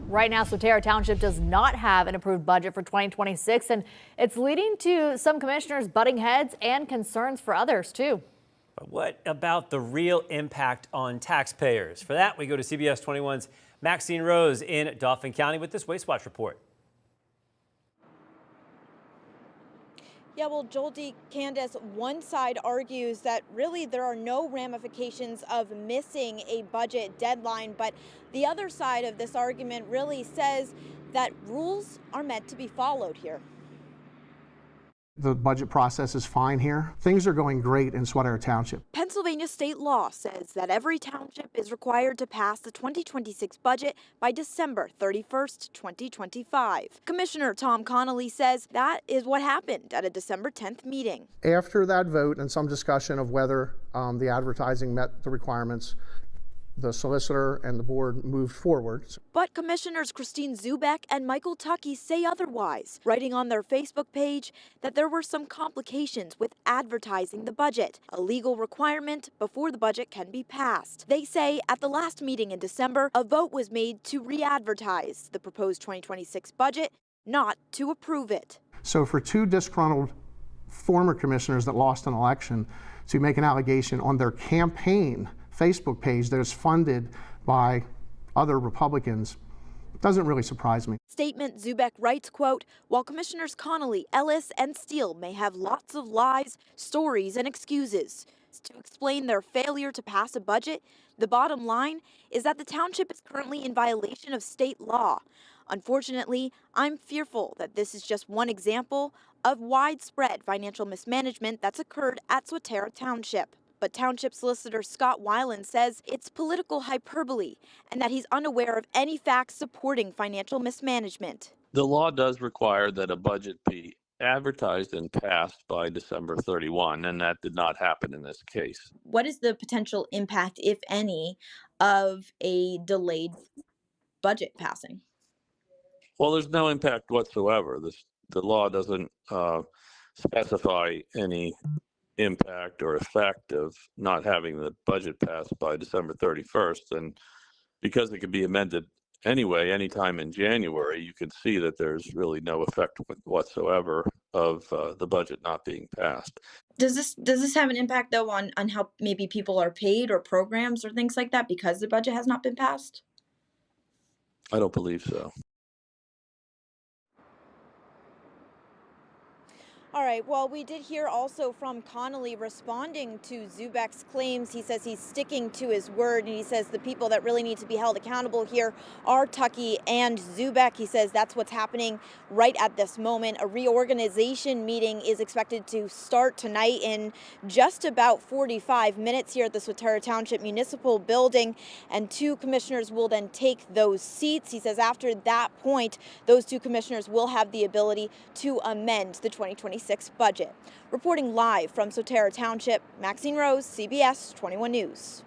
Right now, Swatara Township does not have an approved budget for 2026, and it's leading to some commissioners butting heads and concerns for others, too. But what about the real impact on taxpayers? For that, we go to CBS 21's Maxine Rose in Dauphin County with this Waste Watch report. Yeah, well, Joel D. Candace, one side argues that really there are no ramifications of missing a budget deadline, but the other side of this argument really says that rules are meant to be followed here. The budget process is fine here. Things are going great in Swatara Township. Pennsylvania state law says that every township is required to pass the 2026 budget by December 31st, 2025. Commissioner Tom Connolly says that is what happened at a December 10th meeting. After that vote and some discussion of whether the advertising met the requirements, the solicitor and the board moved forward. But Commissioners Christine Zubek and Michael Tuckey say otherwise, writing on their Facebook page that there were some complications with advertising the budget, a legal requirement before the budget can be passed. They say at the last meeting in December, a vote was made to re-advertise the proposed 2026 budget, not to approve it. So for two disgruntled former commissioners that lost an election to make an allegation on their campaign Facebook page that is funded by other Republicans doesn't really surprise me. Statement Zubek writes, quote, while Commissioners Connolly, Ellis, and Steele may have lots of lies, stories, and excuses to explain their failure to pass a budget, the bottom line is that the township is currently in violation of state law. Unfortunately, I'm fearful that this is just one example of widespread financial mismanagement that's occurred at Swatara Township. But Township Solicitor Scott Weiland says it's political hyperbole and that he's unaware of any facts supporting financial mismanagement. The law does require that a budget be advertised and passed by December 31, and that did not happen in this case. What is the potential impact, if any, of a delayed budget passing? Well, there's no impact whatsoever. The law doesn't specify any impact or effect of not having the budget passed by December 31st. And because it could be amended anyway, anytime in January, you can see that there's really no effect whatsoever of the budget not being passed. Does this have an impact, though, on how maybe people are paid or programs or things like that because the budget has not been passed? I don't believe so. All right, well, we did hear also from Connolly responding to Zubek's claims. He says he's sticking to his word, and he says the people that really need to be held accountable here are Tuckey and Zubek. He says that's what's happening right at this moment. A reorganization meeting is expected to start tonight in just about 45 minutes here at the Swatara Township Municipal Building, and two commissioners will then take those seats. He says after that point, those two commissioners will have the ability to amend the 2026 budget. Reporting live from Swatara Township, Maxine Rose, CBS 21 News.